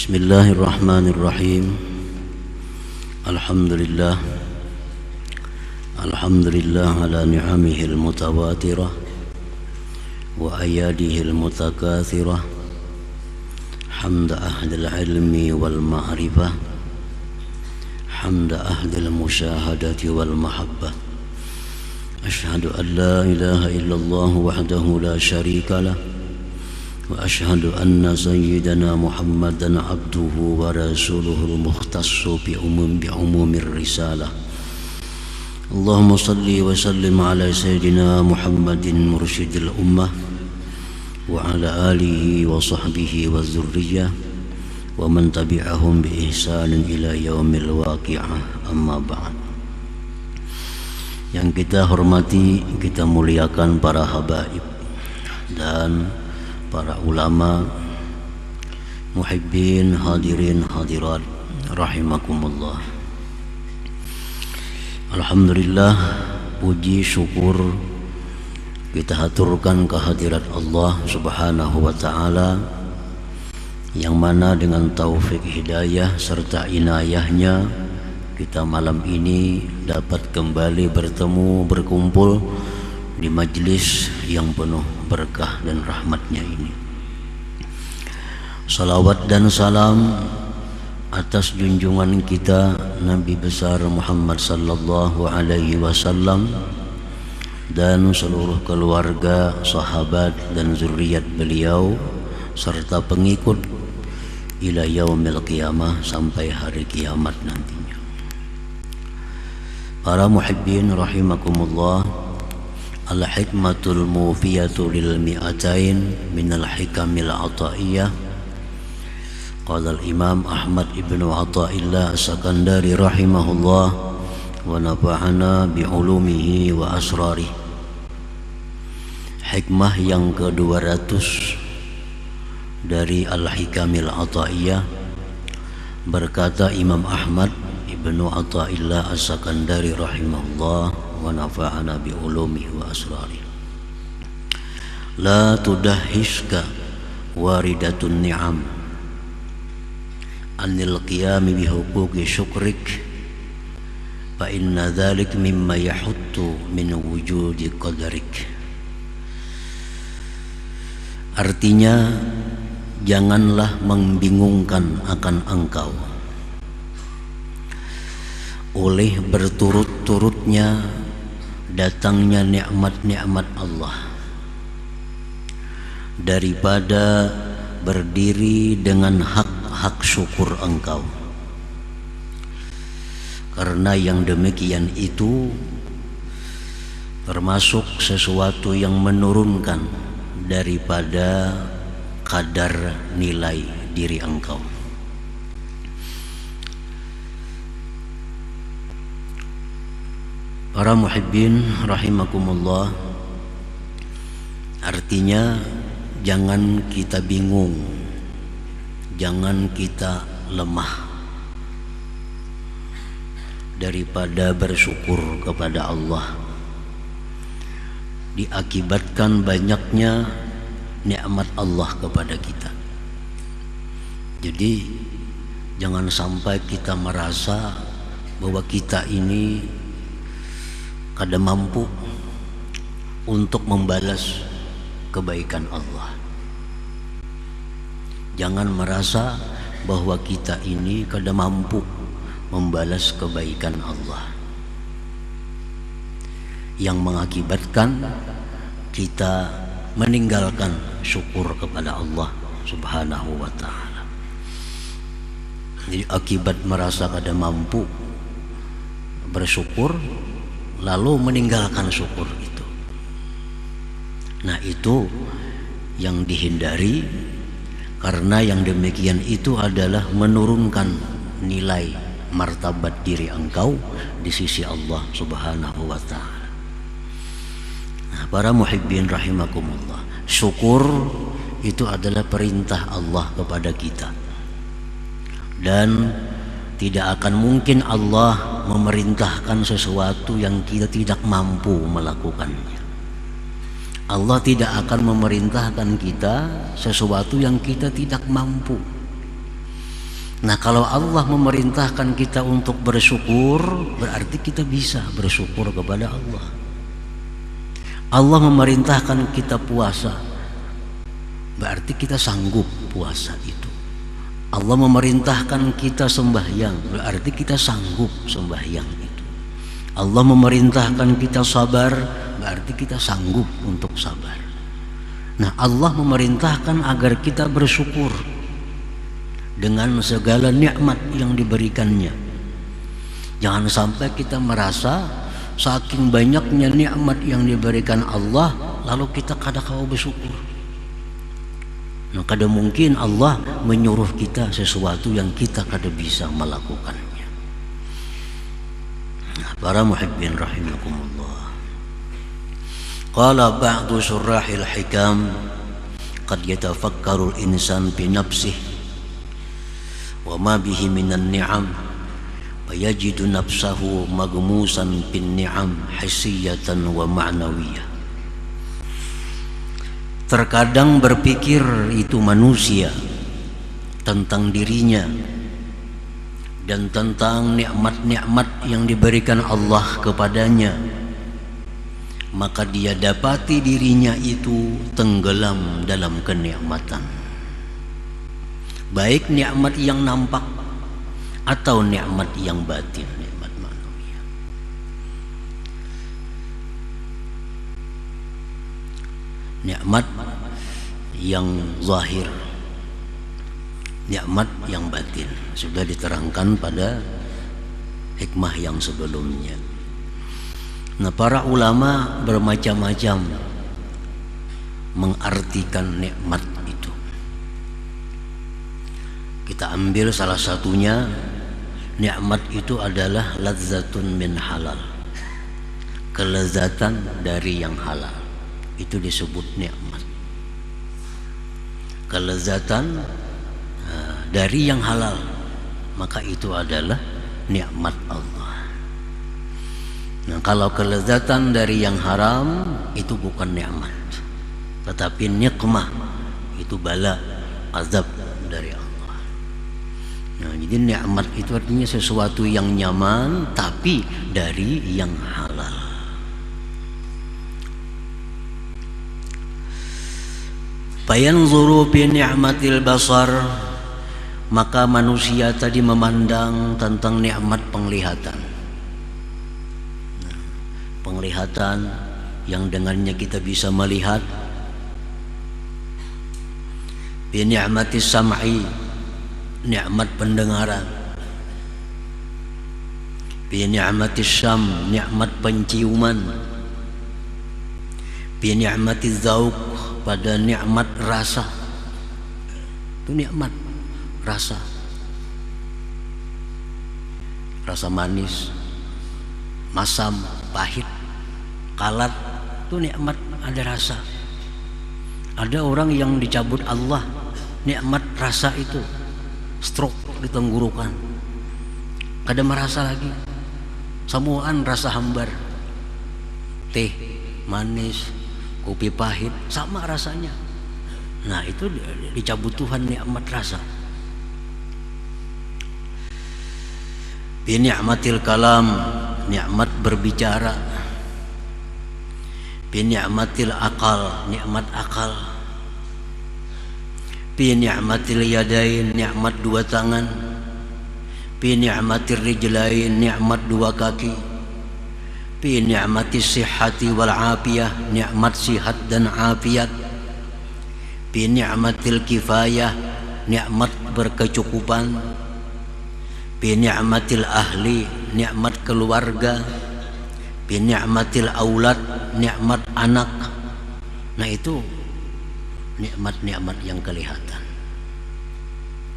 Bismillahirrahmanirrahim. Alhamdulillah. Alhamdulillah ala ni'amihil mutawatirah wa ayadihil mutakathirah. Hamda ahlil ilmi wal ma'rifah, hamda ahlil musyahadati wal mahabbah. Ashhadu an la ilaha illallah wahdahu la syarika lah, wa ashhadu anna sayyidana Muhammadan abduhu wa rasuluhul mukhtassu bi umumir risalah. Allahumma salli wa sallim ala sayyidina Muhammadin mursyidil ummah wa ala alihi wa sahbihi wa dzurriyyah wa man tabi'ahum bi ihsanin ila yaumil waqi'ah, amma ba'd. Yang kita hormati, kita muliakan para habaib dan para ulama, muhibbin, hadirin, hadirat, rahimakumullah. Alhamdulillah, puji syukur kita haturkan kehadirat Allah subhanahu wa ta'ala, yang mana dengan taufik hidayah serta inayahnya kita malam ini dapat kembali bertemu, berkumpul di majlis yang penuh berkah dan rahmatnya ini. Salawat dan salam atas junjungan kita Nabi besar Muhammad sallallahu alaihi wasallam dan seluruh keluarga, sahabat dan zuriat beliau serta pengikut ila yaumil qiyamah, sampai hari kiamat nantinya. Para muhibbin rahimakumullah, al-hikmatul mufiyatu lil mi'atain minal hikamil ataiyah. Qala al-imam Ahmad ibn Athaillah as-Sakandari rahimahullah wa nafa'ana bi'ulumihi wa asrarih. Hikmah yang ke-200 dari al-hikamil ataiyah, berkata Imam Ahmad ibn Athaillah as-Sakandari rahimahullah wa nafa'ana bi'ulumihi wa asrarih. La tudahhiska waridatun ni'am anil qiyami bihuquqi syukrik, fa inna dhalik mimma yahuttu min wujudi qadarik. Artinya, janganlah membingungkan akan engkau oleh berturut-turutnya datangnya nikmat-nikmat Allah, daripada berdiri dengan hak syukur engkau. Karena yang demikian itu termasuk sesuatu yang menurunkan daripada kadar nilai diri engkau. Para muhibbin rahimakumullah, artinya jangan kita bingung, jangan kita lemah daripada bersyukur kepada Allah, diakibatkan banyaknya nikmat Allah kepada kita. Jadi jangan sampai kita merasa bahwa kita ini kada mampu untuk membalas kebaikan Allah. Jangan merasa bahwa kita ini kada mampu membalas kebaikan Allah, yang mengakibatkan kita meninggalkan syukur kepada Allah subhanahu wa ta'ala. Jadi akibat merasa kada mampu bersyukur, lalu meninggalkan syukur itu. Nah, itu yang dihindari, karena yang demikian itu adalah menurunkan nilai martabat diri engkau di sisi Allah subhanahu wa ta'ala. Nah, para muhibbin rahimakumullah, syukur itu adalah perintah Allah kepada kita, dan tidak akan mungkin Allah memerintahkan sesuatu yang kita tidak mampu melakukannya. Allah tidak akan memerintahkan kita sesuatu yang kita tidak mampu. Nah, kalau Allah memerintahkan kita untuk bersyukur, berarti kita bisa bersyukur kepada Allah. Allah memerintahkan kita puasa, berarti kita sanggup puasa itu. Allah memerintahkan kita sembahyang, berarti kita sanggup sembahyang itu. Allah memerintahkan kita sabar, berarti kita sanggup untuk sabar. Nah, Allah memerintahkan agar kita bersyukur dengan segala nikmat yang diberikannya. Jangan sampai kita merasa saking banyaknya nikmat yang diberikan Allah, lalu kita kada kau bersyukur. Nah, kada mungkin Allah menyuruh kita sesuatu yang kita kada bisa melakukannya. Nah, para muhibbin rahimakumullah. Qala ba'du syurahil hikam, qad yatafakkaru al-insan bi nafsihi wa ma bihi minan ni'am fayajidu nafsahu magmusan bin ni'am hissiyatan wa ma'nawiyah. Terkadang berpikir itu manusia tentang dirinya dan tentang nikmat-nikmat yang diberikan Allah kepadanya, maka dia dapati dirinya itu tenggelam dalam kenikmatan, baik nikmat yang nampak atau nikmat yang batin, nikmat manusia. Nikmat yang zahir, nikmat yang batin sudah diterangkan pada hikmah yang sebelumnya. Nah, para ulama bermacam-macam mengartikan nikmat itu. Kita ambil salah satunya, nikmat itu adalah ladzatun min halal, kelezatan dari yang halal, itu disebut nikmat. Kelezatan dari yang halal, maka itu adalah nikmat Allah. Nah, kalau kelezatan dari yang haram itu bukan nikmat, tetapi nikmah, itu bala, azab dari Allah. Nah, jadi nikmat itu artinya sesuatu yang nyaman tapi dari yang halal. Fayanzuru bi ni'matil basar, maka manusia tadi memandang tentang nikmat penglihatan. Penglihatan yang dengannya kita bisa melihat. Bi ni'matis sam'i, nikmat pendengaran. Bi ni'matis syam, nikmat penciuman. Bi ni'matiz zauq, pada nikmat rasa. Itu nikmat rasa. Rasa manis, masam, pahit, kalat, itu nikmat, ada rasa. Ada orang yang dicabut Allah nikmat rasa itu, stroke di tenggorokan, kada merasa lagi, semuaan rasa hambar. Teh manis, kopi pahit, sama rasanya. Nah, itu dicabut Tuhan nikmat rasa. Bi ni'matil kalam, nikmat berbicara. Bi ni'matil akal, nikmat akal. Bi ni'matil yadain, nikmat dua tangan. Bi ni'matir rijlain, nikmat dua kaki. Bi ni'matis sihhati wal afiyah, nikmat sihat dan afiat. Bi ni'matil kifayah, nikmat berkecukupan. Bi ni'matil ahli, nikmat keluarga. Bi ni'matil aulad, nikmat anak. Nah, itu nikmat-nikmat yang kelihatan.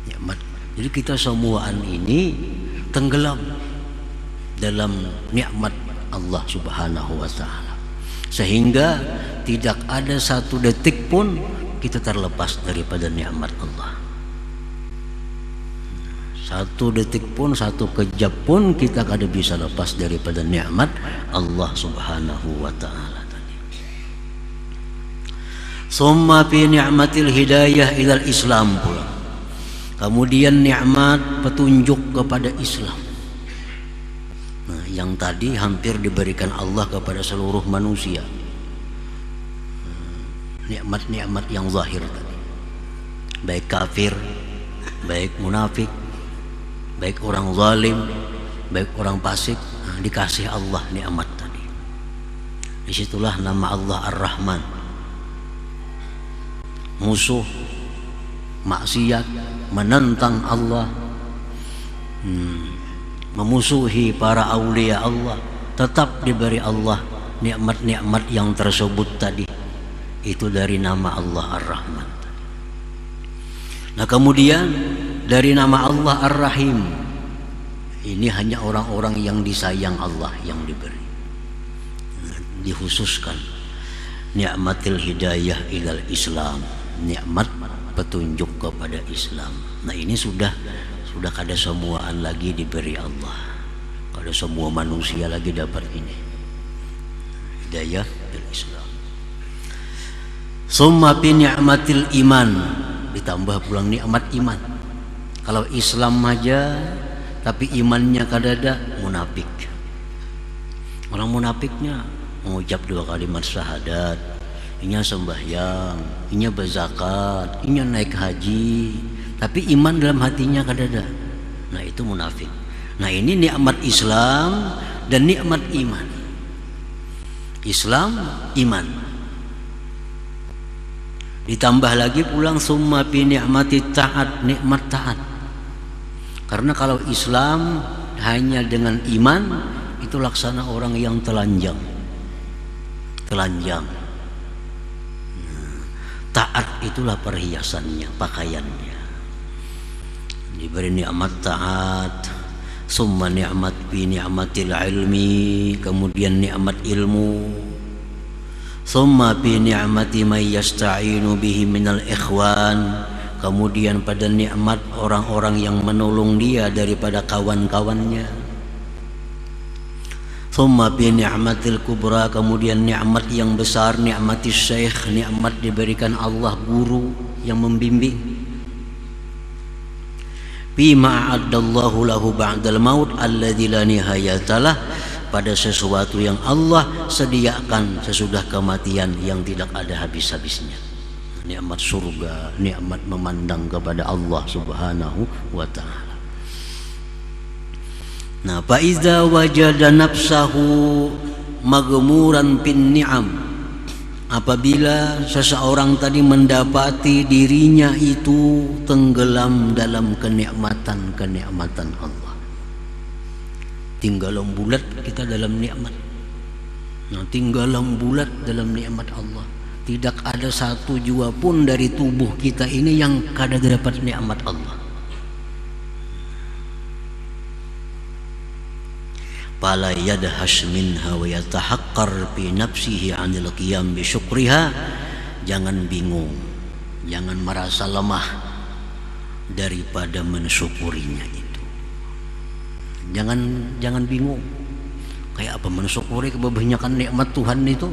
Nikmat. Jadi kita semuaan ini tenggelam dalam nikmat Allah Subhanahu wa ta'ala, sehingga tidak ada satu detik pun kita terlepas daripada nikmat Allah. Satu detik pun, satu kejap pun kita kada bisa lepas daripada nikmat Allah Subhanahu wa ta'ala tadi. Summa fi ni'matil hidayah ilal Islam pula. Kemudian nikmat petunjuk kepada Islam. Nah, yang tadi hampir diberikan Allah kepada seluruh manusia. Nikmat-nikmat yang zahir tadi. Baik kafir, baik munafik, baik orang zalim, baik orang fasik, dikasih Allah nikmat tadi. Disitulah nama Allah Ar-Rahman. Musuh, maksiat, menentang Allah, memusuhi para aulia Allah, tetap diberi Allah nikmat-nikmat yang tersebut tadi. Itu dari nama Allah Ar-Rahman. Nah, kemudian dari nama Allah Ar-Rahim, ini hanya orang-orang yang disayang Allah yang diberi. Dikhususkan nikmatil hidayah ilal Islam, nikmat petunjuk kepada Islam. Nah, ini sudah kada semuaan lagi diberi Allah. Kada semua manusia lagi dapat ini. Hidayah ilal Islam. Summa bi ni'matil iman, ditambah pulang nikmat iman. Kalau Islam aja tapi imannya kadada, munafik. Orang munafiknya mengucap 2 kalimat syahadat, inya sembahyang, inya berzakat, inya naik haji, tapi iman dalam hatinya kadada. Nah, itu munafik. Nah, ini nikmat Islam dan nikmat iman. Islam, iman. Ditambah lagi pulang summa bi ni'mati ta'at, nikmat taat. Karena kalau Islam hanya dengan iman, itu laksana orang yang telanjang. Taat itulah perhiasannya, pakaiannya. Diberi nikmat taat, summa ni'mat bi ni'matil ilmi, kemudian nikmat ilmu. Summa bi ni'mati may yasta'inu bihi minal ikhwan, kemudian pada nikmat orang-orang yang menolong dia daripada kawan-kawannya. Summa bi ni'matil kubra, kemudian nikmat yang besar, nikmatis syekh, nikmat diberikan Allah guru yang membimbing. Bima a'addallahu lahu ba'dal maut alladzi la nihayatalah, pada sesuatu yang Allah sediakan sesudah kematian yang tidak ada habis-habisnya. Nikmat surga, nikmat memandang kepada Allah Subhanahu wa ta'ala. Nah, fa iza wajada nafsahu maghmuran bin ni'am, apabila seseorang tadi mendapati dirinya itu tenggelam dalam kenikmatan-kenikmatan Allah. Tinggalan bulat kita dalam nikmat. Nah, tinggalan bulat dalam nikmat Allah. Tidak ada satu jua pun dari tubuh kita ini yang kada dapat nikmat Allah. Fala yadhash minha wa yatahaqqar fi nafsihi 'anil qiyam bi syukriha. Jangan bingung, jangan merasa lemah daripada mensyukurinya itu. Jangan bingung. Kayak apa mensyukuri kebanyakan nikmat Tuhan itu?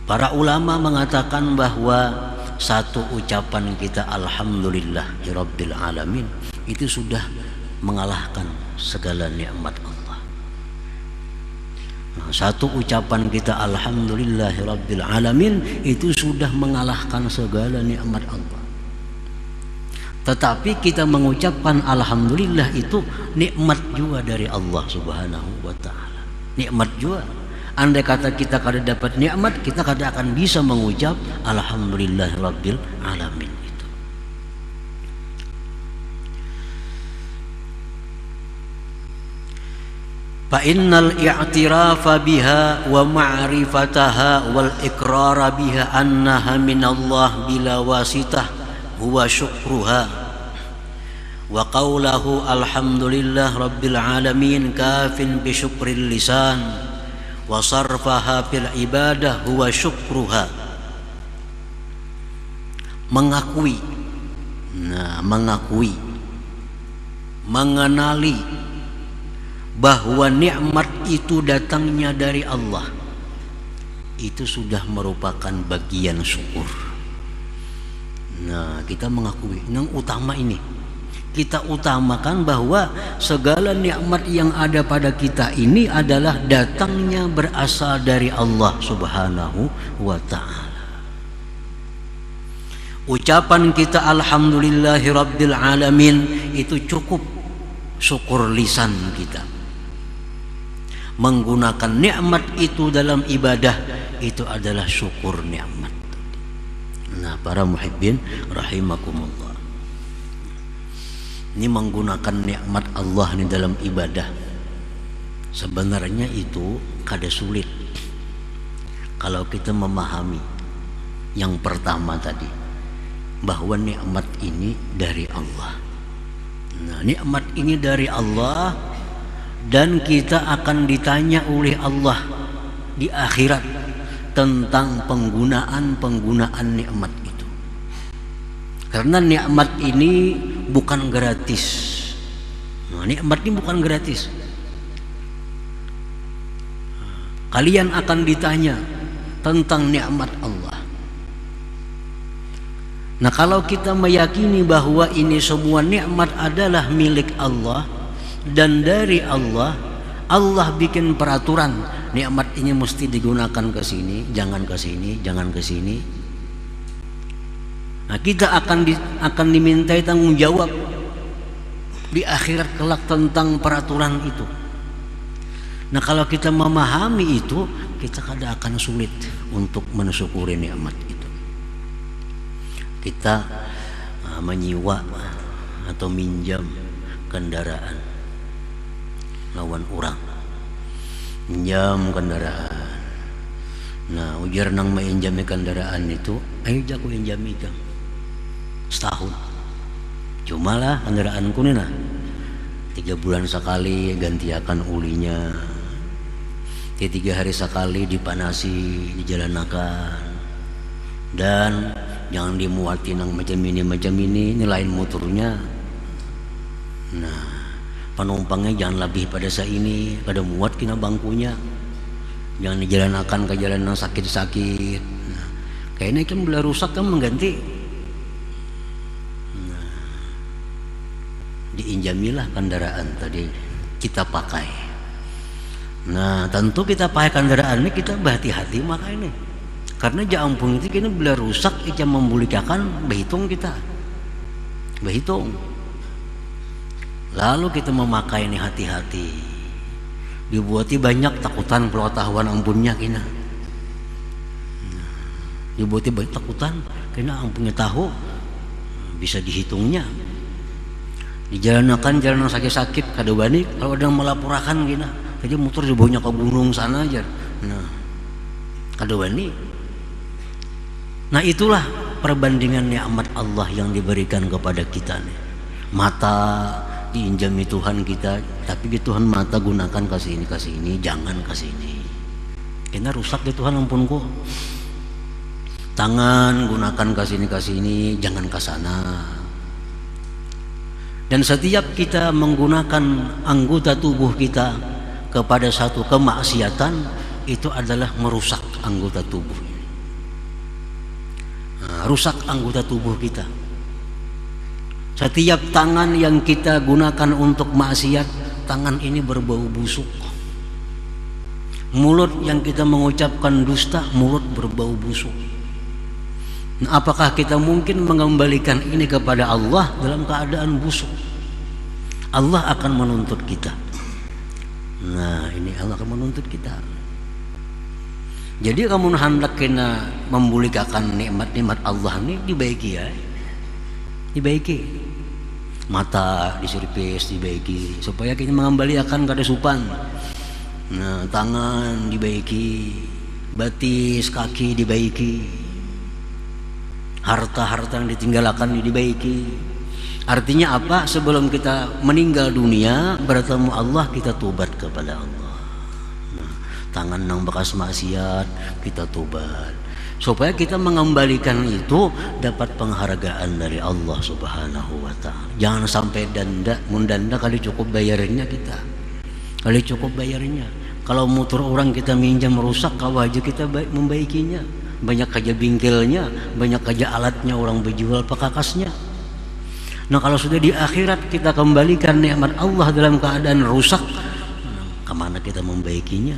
Para ulama mengatakan bahwa satu ucapan kita alhamdulillahirabbil alamin itu sudah mengalahkan segala nikmat Allah. Nah, satu ucapan kita alhamdulillahirabbil alamin itu sudah mengalahkan segala nikmat Allah. Tetapi kita mengucapkan alhamdulillah itu nikmat juga dari Allah Subhanahu wa ta'ala. Nikmat juga. Andai kata kita kada dapat nikmat, kita kada akan bisa mengucap alhamdulillahirabbil alamin itu. Fa innal i'tirafa biha wa ma'rifataha wal iqrara biha annaha minallah bila wasitah huwa syukruha, wa qawlahu alhamdulillah rabbil alamin kafin bi syukril lisan, wa sarfaha fil ibadah huwa syukruha. Mengakui, mengenali bahwa nikmat itu datangnya dari Allah, itu sudah merupakan bagian syukur. Nah, kita mengakui yang utama ini. Kita utamakan bahwa segala nikmat yang ada pada kita ini adalah datangnya berasal dari Allah Subhanahu wa ta'ala. Ucapan kita alhamdulillahi rabbil alamin itu cukup syukur lisan kita. Menggunakan nikmat itu dalam ibadah itu adalah syukur nikmat. Nah, para muhibbin rahimakumullah, ini menggunakan nikmat Allah ini dalam ibadah sebenarnya itu kada sulit kalau kita memahami yang pertama tadi, bahwa nikmat ini dari Allah. Nah, nikmat ini dari Allah dan kita akan ditanya oleh Allah di akhirat tentang penggunaan nikmat itu. Karena nikmat ini bukan gratis. Nah, nikmat ini bukan gratis. Kalian akan ditanya tentang nikmat Allah. Nah, kalau kita meyakini bahwa ini semua nikmat adalah milik Allah dan dari Allah, Allah bikin peraturan, nikmat ini mesti digunakan ke sini, jangan ke sini, jangan ke sini. Nah, kita akan dimintai tanggung jawab di akhirat kelak tentang peraturan itu. Nah, kalau kita memahami itu, kita kadang akan sulit untuk mensyukuri nikmat itu. Kita menyewa atau minjam kendaraan lawan orang, minjam kendaraan. Nah, ujar nang mainjami kendaraan itu, ayo jago injami kang setahun. Cuma lah kendaraanku nih nah 3 bulan sekali gantiakan ulinya, 3 hari sekali dipanasi, dijalanakan, dan jangan dimuatin yang macam ini lain motornya. Nah, penumpangnya jangan lebih pada ini, pada muat kena bangkunya, jangan dijalanakan ke jalan yang sakit-sakit. Nah, kayaknya kan bila rusak kan mengganti. Nah, diinjamilah kendaraan tadi kita pakai. Nah, tentu kita pakai kendaraan ini kita berhati-hati maka ini. Karena jampung itu kini bila rusak ikan membulikan berhitung kita. Berhitung. Lalu kita memakai ini hati-hati. Dibuati banyak takutan pengetahuan ampunnya kina. Dibuati banyak takutan kina ampunnya tahu bisa dihitungnya. Dijalanakan jalan sakit-sakit kada bani kalau ada yang melaporkan kina. Jadi motor dibawanya ke gunung sana aja. Nah, kada bani. Nah, itulah perbandingan nikmat Allah yang diberikan kepada kita nih. Mata diinjami Tuhan kita, tapi Tuhan mata gunakan ke sini, jangan ke sini. Kena rusak di Tuhan ampunku. Tangan gunakan ke sini, jangan ke sana. Dan setiap kita menggunakan anggota tubuh kita kepada satu kemaksiatan, itu adalah merusak anggota tubuh. Nah, rusak anggota tubuh kita. Setiap tangan yang kita gunakan untuk maksiat, tangan ini berbau busuk. Mulut yang kita mengucapkan dusta, mulut berbau busuk. Nah, apakah kita mungkin mengembalikan ini kepada Allah dalam keadaan busuk? Allah akan menuntut kita. Nah, ini Allah akan menuntut kita. Jadi kamu hendak kena membulikan nikmat-nikmat Allah ini dibaiki ya, dibaiki. Mata diservis dibaiki supaya kita mengembalikan kada supan. Nah, tangan dibaiki, batis kaki dibaiki, harta-harta yang ditinggalkan dibaiki. Artinya apa? Sebelum kita meninggal dunia bertemu Allah, kita tobat kepada Allah. Tangan nang bekas maksiat kita tobat supaya kita mengembalikan itu dapat penghargaan dari Allah Subhanahu wa ta'ala. Jangan sampai mundanda kali cukup bayarnya kita, kali cukup bayarnya. Kalau motor orang kita minjam rusak, kau aja kita membaikinya. banyak aja bingkilnya, banyak aja alatnya orang berjual pakakasnya. Nah kalau sudah di akhirat kita kembalikan nikmat Allah dalam keadaan rusak, kemana kita membaikinya?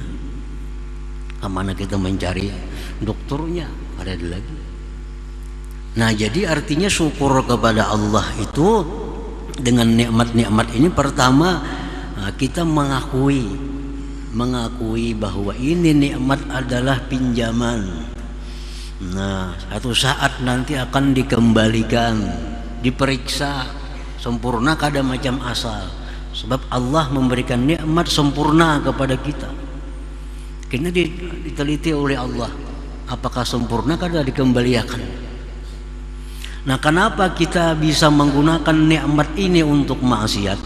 Kemana kita mencari dokternya? Ada lagi. Nah jadi artinya syukur kepada Allah itu dengan nikmat-nikmat ini, pertama kita mengakui bahwa ini nikmat adalah pinjaman. Nah satu saat nanti akan dikembalikan, diperiksa sempurna kada macam asal. Sebab Allah memberikan nikmat sempurna kepada kita. Kini diteliti oleh Allah, apakah sempurna kada dikembalikan. Nah kenapa kita bisa menggunakan nikmat ini untuk maksiat?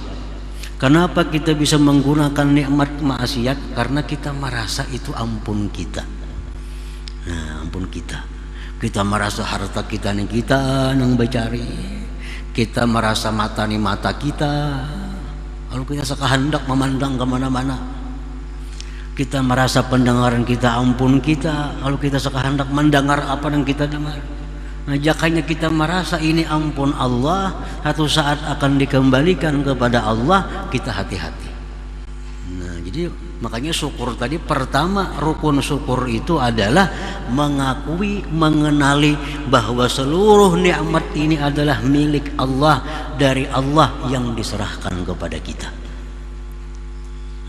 Kenapa kita bisa menggunakan nikmat maksiat? Karena kita merasa itu ampun kita. Nah ampun kita. Kita merasa harta kita nih kita nang becari. Kita merasa mata nih mata kita. Kalau kita sekahendak memandang kemana-mana. Kita merasa pendengaran kita ampun kita. Kalau kita sekahendak mendengar apa yang kita dengar. Nah jakanya kita merasa ini ampun Allah, satu saat akan dikembalikan kepada Allah, kita hati-hati. Nah jadi makanya syukur tadi, pertama rukun syukur itu adalah mengakui, mengenali bahwa seluruh nikmat ini adalah milik Allah, dari Allah yang diserahkan kepada kita.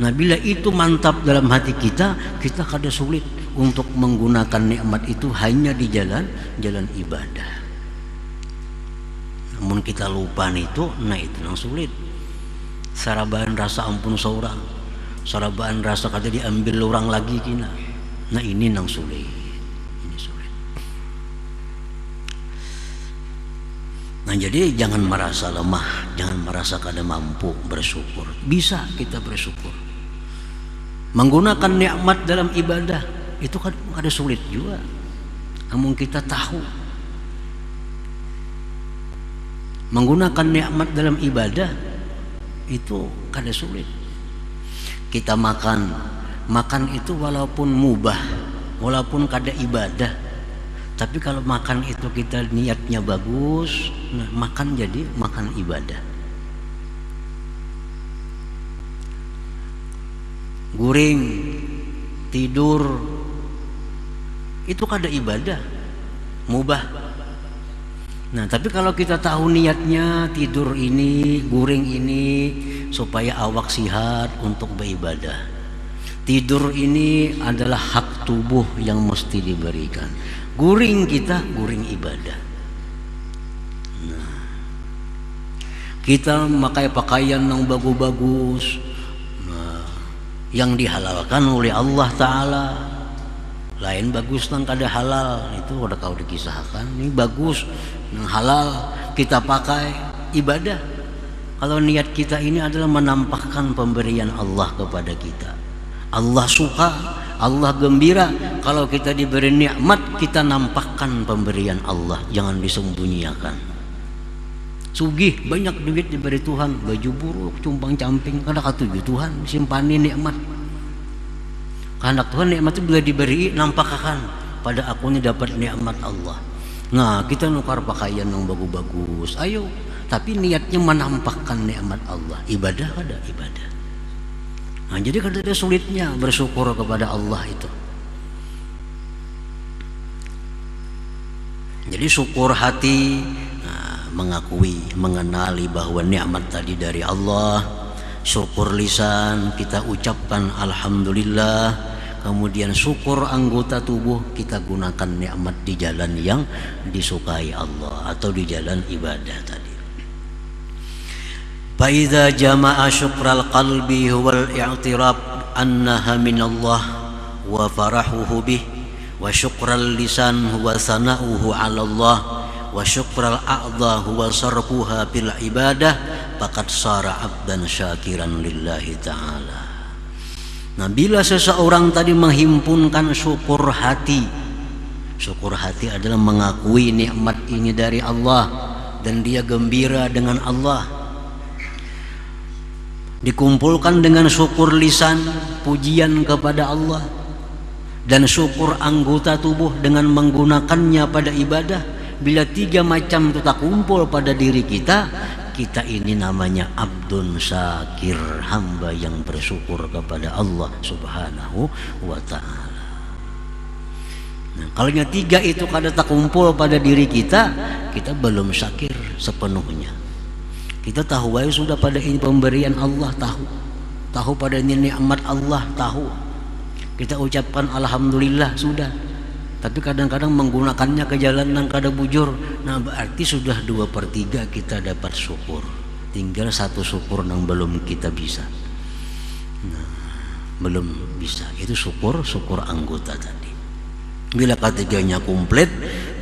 Nah bila itu mantap dalam hati kita, kita kada sulit untuk menggunakan nikmat itu hanya di jalan ibadah. Namun kita lupa itu, nah itu yang sulit. Sarabaan rasa ampun seorang, sarabaan rasa kada diambil orang lagi kina. Nah ini yang sulit. Ini sulit. Nah jadi jangan merasa lemah, jangan merasa kada mampu bersyukur. Bisa kita bersyukur. Menggunakan nikmat dalam ibadah itu kan ada sulit juga. Namun kita tahu menggunakan nikmat dalam ibadah itu kada sulit. Kita makan itu walaupun mubah, walaupun kada ibadah, tapi kalau makan itu kita niatnya bagus, nah makan jadi makan ibadah. Guring, tidur, itu kada ibadah, mubah. Nah tapi kalau kita tahu niatnya tidur ini, guring ini supaya awak sihat untuk beribadah, tidur ini adalah hak tubuh yang mesti diberikan, guring kita guring ibadah. Nah, kita memakai pakaian yang bagus-bagus, yang dihalalkan oleh Allah Ta'ala. Lain bagus nang kada halal, itu udah kau dikisahkan. Ini bagus nang halal kita pakai ibadah. Kalau niat kita ini adalah menampakkan pemberian Allah kepada kita, Allah suka, Allah gembira kalau kita diberi nikmat, kita nampakkan pemberian Allah, jangan disembunyikan. Sugih banyak duit diberi Tuhan, baju buruk, cumpang camping, kada katuju Tuhan, simpani nikmat. Kehendak Tuhan nikmat itu bila diberi, nampakkan pada aku ini dapat nikmat Allah. Nah kita nukar pakaian yang bagus-bagus, ayo, tapi niatnya menampakkan nikmat Allah. Ibadah kada ibadah. Nah jadi kada ada sulitnya bersyukur kepada Allah itu. Jadi syukur hati, mengakui, mengenali bahwa nikmat tadi dari Allah. Syukur lisan, kita ucapkan alhamdulillah. Kemudian syukur anggota tubuh, kita gunakan nikmat di jalan yang disukai Allah atau di jalan ibadah tadi. Fa idza jama'a syukral qalbi huwal i'tirab annaha minallah wa farahuhu bih, wa syukral lisan huwa sana'uhu 'ala Allah, wa syukral a'dha huwa sarfuha bil ibadah, faqad sara 'abdan syakiran lillahi ta'ala. Nah bila seseorang tadi menghimpunkan syukur hati adalah mengakui nikmat ini dari Allah dan dia gembira dengan Allah, dikumpulkan dengan syukur lisan, pujian kepada Allah, Dan syukur anggota tubuh dengan menggunakannya pada ibadah. Bila 3 macam itu tak kumpul pada diri kita, kita ini namanya abdun syakir, hamba yang bersyukur kepada Allah Subhanahu wa ta'ala. Nah, kalau 3 itu kada tak kumpul pada diri kita, kita belum syakir sepenuhnya. Kita tahu sudah pada ini pemberian Allah, tahu pada ini nikmat Allah, tahu. Kita ucapkan alhamdulillah sudah. Tapi kadang-kadang menggunakannya ke jalan yang kada bujur. Nah, berarti sudah 2/3 kita dapat syukur. Tinggal 1 syukur yang belum kita bisa. Nah, belum bisa. Itu syukur anggota tadi. Bila ketiganya komplit,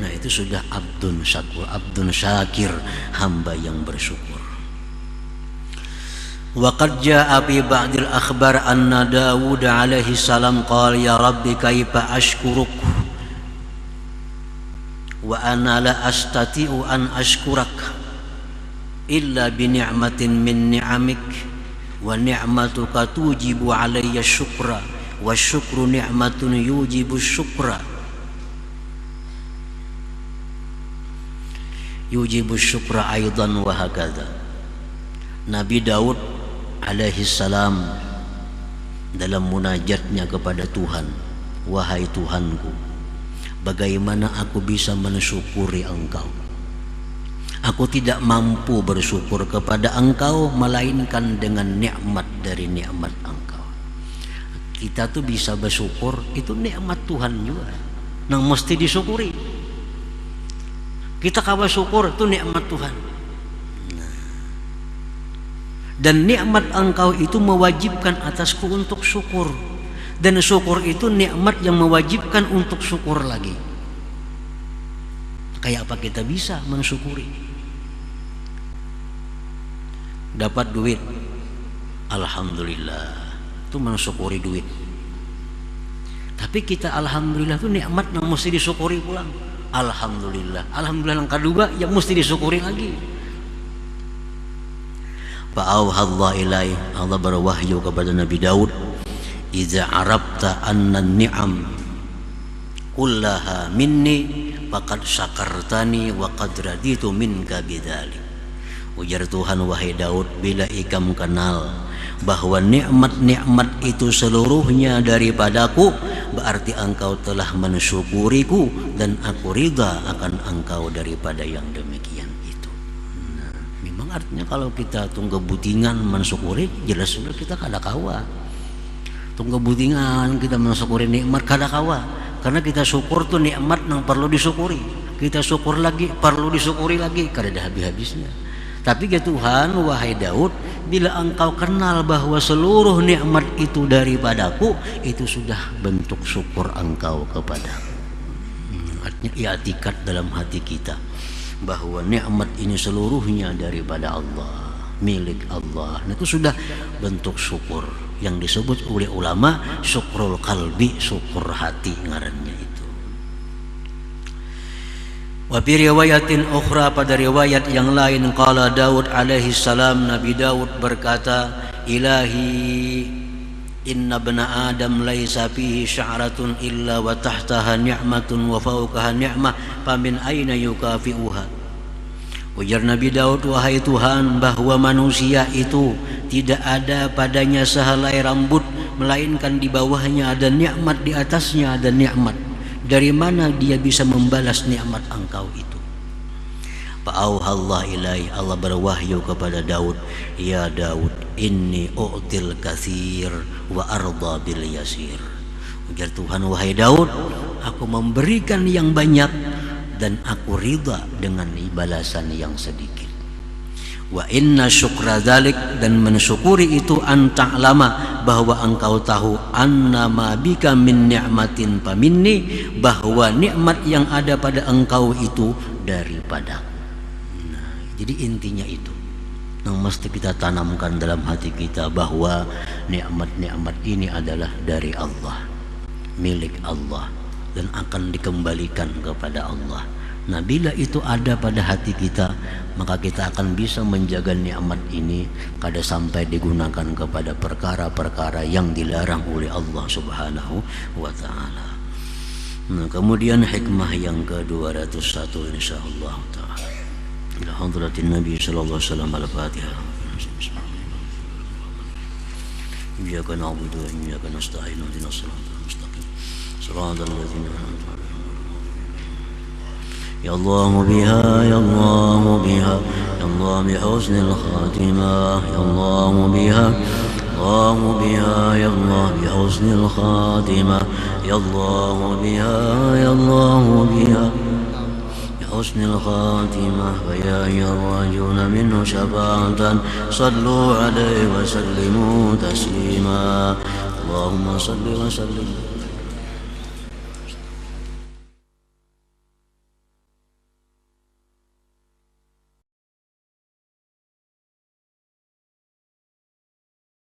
nah itu sudah abdun syakur, abdun syakir, hamba yang bersyukur. Wa qad jaa'a fi ba'dil akhbar anna Daud alaihi salam qala ya rabbi kaifa ashkuruk wa ana la astati'u an ashkurak illa bi ni'matin min ni'amik wa ni'matuka tujibu alayya syukra wa syukru ni'matun yujibu syukra aidan wa hakadha. Nabi Daud alaihi salam dalam munajatnya kepada Tuhan, wahai Tuhanku, bagaimana aku bisa mensyukuri Engkau? Aku tidak mampu bersyukur kepada Engkau melainkan dengan nikmat dari nikmat Engkau. Kita tuh bisa bersyukur, itu nikmat Tuhan juga, yang mesti disyukuri. Kita kabar syukur itu nikmat Tuhan. Dan nikmat Engkau itu mewajibkan atasku untuk syukur. Dan syukur itu nikmat yang mewajibkan untuk syukur lagi. Kayak apa kita bisa mensyukuri? Dapat duit, alhamdulillah, itu mensyukuri duit. Tapi kita alhamdulillah itu nikmat yang mesti disyukuri pulang. Alhamdulillah, alhamdulillah yang kedua yang mesti disyukuri lagi. Fa'auhallah ilaih, Allah berwahyu kepada Nabi Daud, idza arabta anna ni'am kullaha minni faqad syakartani wa qad raditu minka bidzalik. Ujar Tuhan, wahai Daud, bila ikam kenal bahwa nikmat-nikmat itu seluruhnya daripadaku, berarti engkau telah mensyukuriku dan aku ridha akan engkau daripada yang demikian itu. Nah, memang artinya kalau kita tunggu butingan mensyukuri, jelas sudah kita kada kawa. Tunggu butingan kita mensyukuri nikmat kada kawa, karena kita syukur tuh nikmat yang perlu disyukuri. Kita syukur lagi, perlu disyukuri lagi, kada ada habis-habisnya. Tapi ya Tuhan, wahai Daud, bila engkau kenal bahwa seluruh nikmat itu daripadaku, itu sudah bentuk syukur engkau kepadaku. Artinya i'tikad dalam hati kita bahwa nikmat ini seluruhnya daripada Allah, milik Allah. Nah, itu sudah bentuk syukur yang disebut oleh ulama syukrul qalbi, syukur hati ngarannya itu. Wa fi riwayatin ukhra, pada riwayat yang lain, qala Daud alaihi salam, Nabi Daud berkata, ilahi inna bna adam laisa fihi sya'ratun illa wa tahtaha ni'matun wa fawqaha ni'mah famin aina yukafi'uha. Ujar Nabi Daud, wahai Tuhan, bahwa manusia itu tidak ada padanya sehelai rambut melainkan di bawahnya ada nikmat, di atasnya ada nikmat. Dari mana dia bisa membalas nikmat engkau itu? Fa'auhallah ilaih, Allah berwahyu kepada Daud, ya Daud, inni u'til katsir wa arda bil yasir. Ujar Tuhan, wahai Daud, aku memberikan yang banyak dan aku ridha dengan balasan yang sedikit. Wa inna syukra dzalik, dan mensyukuri itu anta'lama, bahwa engkau tahu, annama bika min ni'matin faminni, bahwa nikmat yang ada pada engkau itu daripadaku. Nah, jadi intinya itu yang mesti kita tanamkan dalam hati kita, bahwa nikmat-nikmat ini adalah dari Allah, milik Allah, dan akan dikembalikan kepada Allah. Nah, bila itu ada pada hati kita, maka kita akan bisa menjaga nikmat ini kada sampai digunakan kepada perkara-perkara yang dilarang oleh Allah Subhanahu wa ta'ala. Nah, kemudian hikmah yang ke-201 insyaallah taala. Ila hadratin Nabi sallallahu alaihi wasallam al-Fatihah. Iyyaka na'budu wa iyyaka nasta'in ihdinas siratal mustaqim. Siratal ladzina an'amta 'alaihim. يا الله بها يا الله بها يا الله بحسن الخاتمة يا الله بها الله بها يا الله بحسن الخاتمة يا الله بها يا الله بها بحسن الخاتمة فيا يرجون منه شفاعة صلوا عليه وسلموا تسليما اللهم صل وسلم